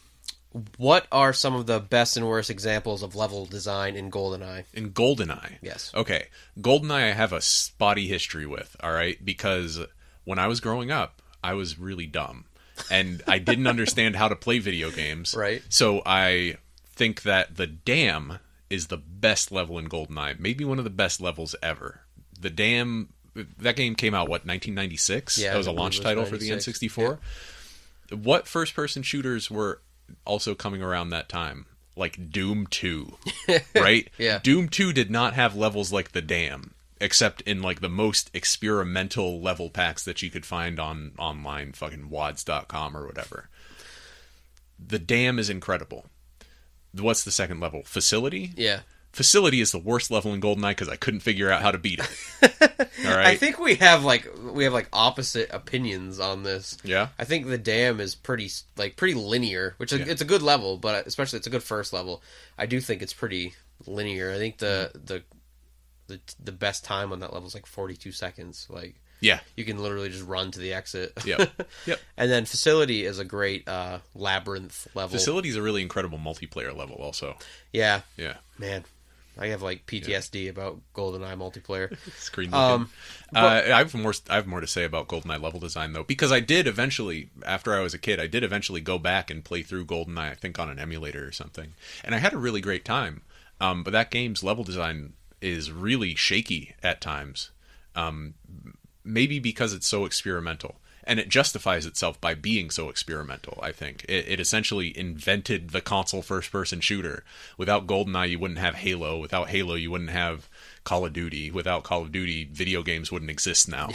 what are some of the best and worst examples of level design in GoldenEye? In GoldenEye? Yes. Okay. GoldenEye I have a spotty history with, all right? Because when I was growing up, I was really dumb. And I didn't understand how to play video games. Right. So I think that the Dam is the best level in GoldenEye. Maybe one of the best levels ever. The Dam, that game came out, 1996? Yeah. That was a launch title for the N64. Yeah. What first-person shooters were also coming around that time, like Doom 2, right? Yeah. Doom 2 did not have levels like the Dam, except in like the most experimental level packs that you could find on online, fucking wads.com or whatever. The Dam is incredible. What's the second level? Facility? Yeah. Facility is the worst level in GoldenEye because I couldn't figure out how to beat it. All right. I think we have opposite opinions on this. Yeah. I think the Dam is pretty linear, which it's a good level, but especially it's a good first level. I do think it's pretty linear. I think the best time on that level is like 42 seconds. Like, yeah, you can literally just run to the exit. Yep. And then Facility is a great labyrinth level. Facility is a really incredible multiplayer level also. Yeah. Yeah. Man, I have like PTSD about GoldenEye multiplayer. Screen looking. I have more to say about GoldenEye level design though, because I did eventually, after I was a kid, go back and play through GoldenEye, I think on an emulator or something, and I had a really great time. But that game's level design is really shaky at times. Maybe because it's so experimental, and it justifies itself by being so experimental. I think it essentially invented the console first-person shooter. Without GoldenEye, you wouldn't have Halo. Without Halo, you wouldn't have Call of Duty. Without Call of Duty, video games wouldn't exist now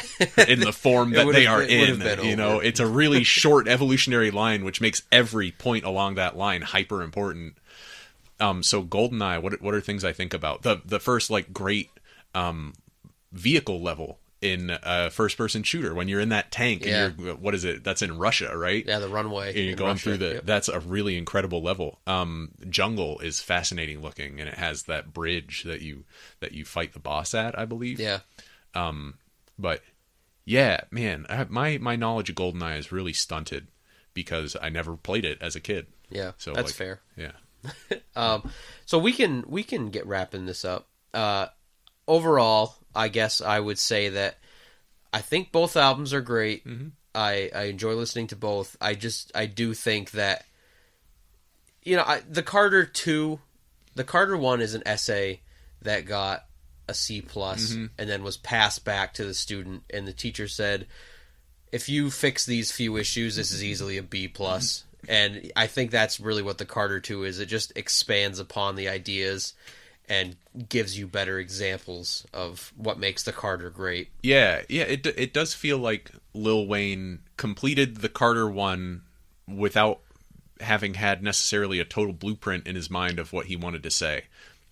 in the form that they are in. You know, it's a really short evolutionary line, which makes every point along that line hyper important. So GoldenEye, what are things I think about? The first like great vehicle level in a first-person shooter when you're in that tank and you're, what is it? That's in Russia, right? Yeah, the runway. And you're going through that's a really incredible level. Jungle is fascinating looking, and it has that bridge that you fight the boss at, I believe. Yeah. But yeah, man, my knowledge of GoldenEye is really stunted because I never played it as a kid. Yeah, so that's fair. Yeah. So we can get wrapping this up. Overall, I guess I would say that I think both albums are great. Mm-hmm. I enjoy listening to both. I do think that, you know, the Carter 1 is an essay that got a C+, and then was passed back to the student, and the teacher said, if you fix these few issues, this is easily a B+. And I think that's really what the Carter 2 is. It just expands upon the ideas and gives you better examples of what makes the Carter great. Yeah, it does feel like Lil Wayne completed the Carter 1 without having had necessarily a total blueprint in his mind of what he wanted to say.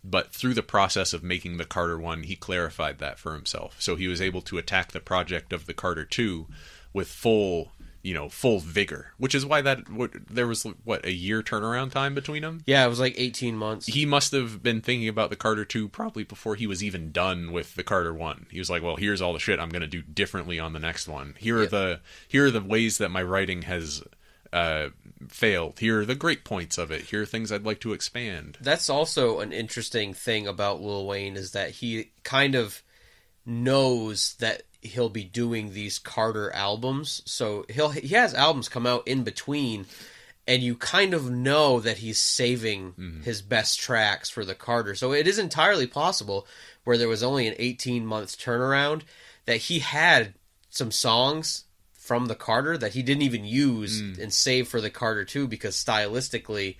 But through the process of making the Carter 1, he clarified that for himself. So he was able to attack the project of the Carter 2 with full vigor, which is why there was a year turnaround time between them. Yeah, it was like 18 months. He must have been thinking about the Carter 2 probably before he was even done with the Carter 1. He was like, well, here's all the shit I'm going to do differently on the next one. Here are the ways that my writing has failed. Here are the great points of it. Here are things I'd like to expand. That's also an interesting thing about Lil Wayne, is that he kind of knows that he'll be doing these Carter albums, so he has albums come out in between, and you kind of know that he's saving his best tracks for the Carter. So it is entirely possible, where there was only an 18-month turnaround, that he had some songs from the Carter that he didn't even use and save for the Carter 2, because stylistically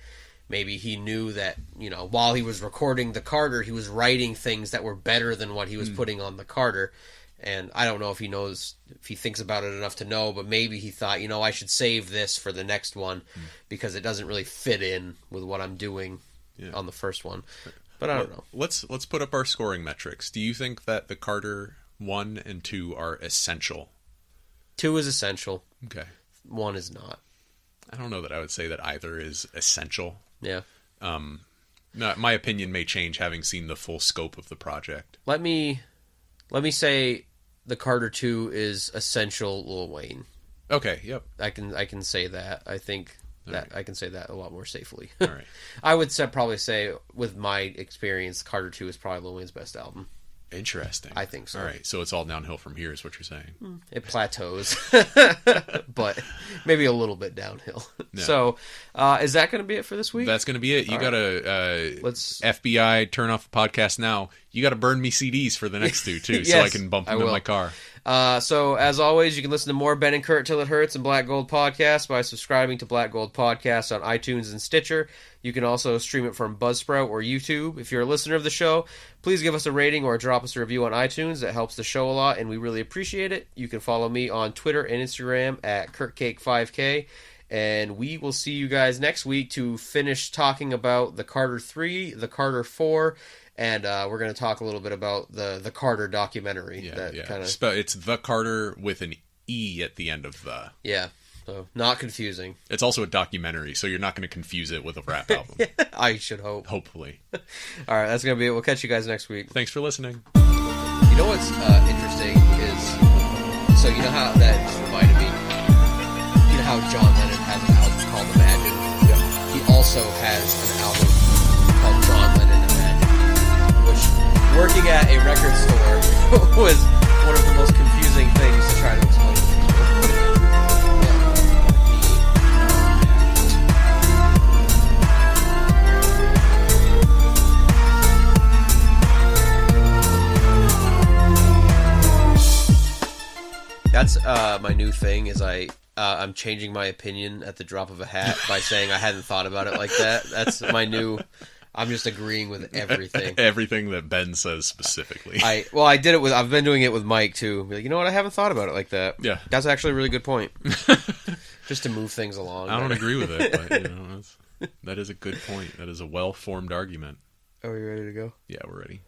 maybe he knew that, you know, while he was recording the Carter, he was writing things that were better than what he was putting on the Carter. And I don't know if he thinks about it enough to know, but maybe he thought, you know, I should save this for the next one because it doesn't really fit in with what I'm doing on the first one. But I don't know. Let's put up our scoring metrics. Do you think that the Carter 1 and 2 are essential? 2 is essential. Okay. 1 is not. I don't know that I would say that either is essential. Yeah. My opinion may change having seen the full scope of the project. Let me say the Carter 2 is essential Lil Wayne. Okay, yep. I can say that. I think that I can say that a lot more safely. All right. I would probably say, with my experience, Carter 2 is probably Lil Wayne's best album. Interesting. I think so. All right, so it's all downhill from here is what you're saying. It plateaus, but maybe a little bit downhill. No. So, is that going to be it for this week? That's going to be it. You got to let's FBI turn off the podcast now. You got to burn me CDs for the next two, too, Yes, so I can bump them in my car. So, as always, you can listen to more Ben and Curt Till It Hurts and Black Gold Podcast by subscribing to Black Gold Podcast on iTunes and Stitcher. You can also stream it from Buzzsprout or YouTube. If you're a listener of the show, please give us a rating or drop us a review on iTunes. That helps the show a lot, and we really appreciate it. You can follow me on Twitter and Instagram at KurtCake5K. And we will see you guys next week to finish talking about the Carter 3, the Carter 4, and we're going to talk a little bit about the Carter documentary. It's the Carter with an E at the end of the... Yeah, so not confusing. It's also a documentary, so you're not going to confuse it with a rap album. I should hope. Hopefully. All right, that's going to be it. We'll catch you guys next week. Thanks for listening. You know what's interesting is... So you know how that just reminded me... You know how John Lennon has an album called Imagine? Yeah. He also has an album called John Lennon Imagine, which, working at a record store, was one of the most confusing things to try to explain to people. That's my new thing, is I'm changing my opinion at the drop of a hat by saying I hadn't thought about it like that. That's my new... I'm just agreeing with everything. Everything that Ben says specifically. I did it with... I've been doing it with Mike, too. Be like, you know what? I haven't thought about it like that. Yeah. That's actually a really good point. Just to move things along. I don't agree with it, but that is a good point. That is a well-formed argument. Are we ready to go? Yeah, we're ready.